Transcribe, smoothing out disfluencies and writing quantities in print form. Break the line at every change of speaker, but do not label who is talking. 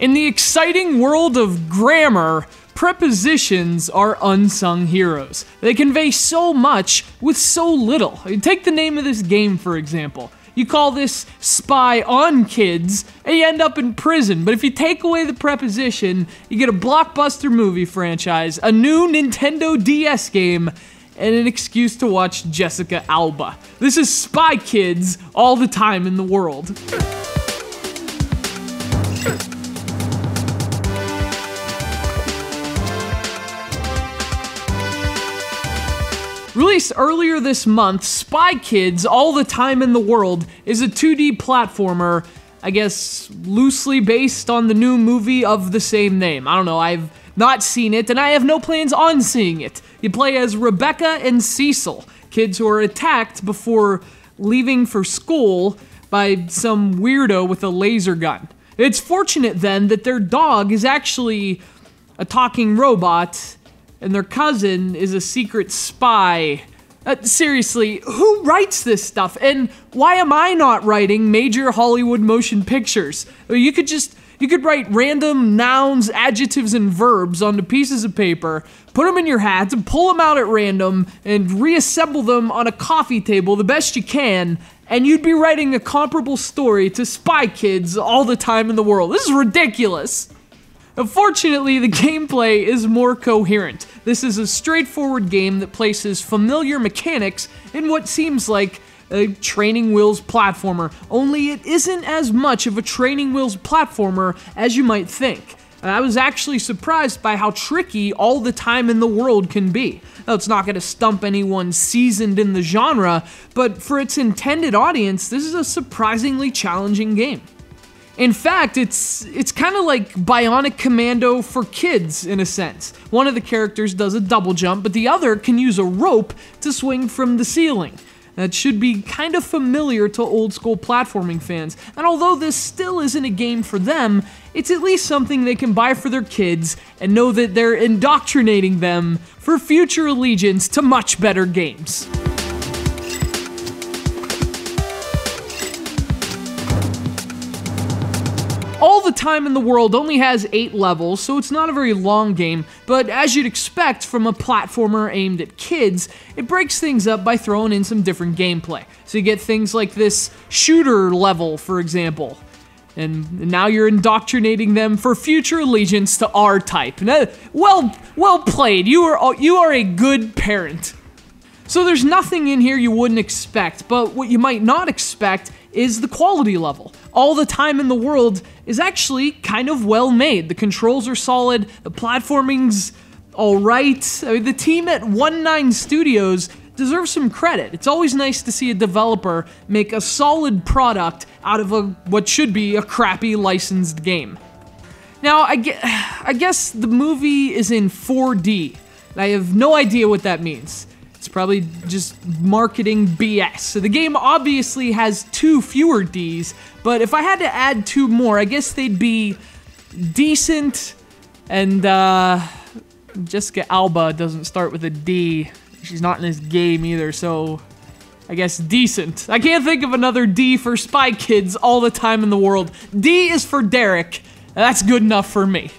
In the exciting world of grammar, prepositions are unsung heroes. They convey so much with so little. Take the name of this game, for example. You call this spy on kids, and you end up in prison. But if you take away the preposition, you get a blockbuster movie franchise, a new Nintendo DS game, and an excuse to watch Jessica Alba. This is Spy Kids all the time in the world. Released earlier this month, Spy Kids All the Time in the World is a 2D platformer, I guess loosely based on the new movie of the same name. I don't know, I've not seen it, and I have no plans on seeing it. You play as Rebecca and Cecil, kids who are attacked before leaving for school by some weirdo with a laser gun. It's fortunate then that their dog is actually a talking robot, and their cousin is a secret spy. Seriously, who writes this stuff? And why am I not writing major Hollywood motion pictures? You could write random nouns, adjectives, and verbs onto pieces of paper, put them in your hat, and pull them out at random, and reassemble them on a coffee table the best you can, and you'd be writing a comparable story to Spy Kids All the Time in the World. This is ridiculous. Unfortunately, the gameplay is more coherent. This is a straightforward game that places familiar mechanics in what seems like a training wheels platformer, only it isn't as much of a training wheels platformer as you might think. I was actually surprised by how tricky All the Time in the World can be. Now, it's not going to stump anyone seasoned in the genre, but for its intended audience, this is a surprisingly challenging game. In fact, it's kind of like Bionic Commando for kids, in a sense. One of the characters does a double jump, but the other can use a rope to swing from the ceiling. That should be kind of familiar to old school platforming fans, and although this still isn't a game for them, it's at least something they can buy for their kids and know that they're indoctrinating them for future allegiance to much better games. All the Time in the World only has 8 levels, so it's not a very long game, but as you'd expect from a platformer aimed at kids, it breaks things up by throwing in some different gameplay. So you get things like this shooter level, for example, and now you're indoctrinating them for future allegiance to R-Type. Well played, you are a good parent. So there's nothing in here you wouldn't expect, but what you might not expect is the quality level. All the Time in the World is actually kind of well made. The controls are solid, the platforming's alright. I mean, the team at OneNine Studios deserves some credit. It's always nice to see a developer make a solid product out of what should be a crappy licensed game. Now, I guess the movie is in 4D. I have no idea what that means. It's probably just marketing BS. So the game obviously has 2 fewer Ds, but if I had to add 2 more, I guess they'd be decent, and Jessica Alba doesn't start with a D. She's not in this game either, so I guess decent. I can't think of another D for Spy Kids All the Time in the World. D is for Derek. That's good enough for me.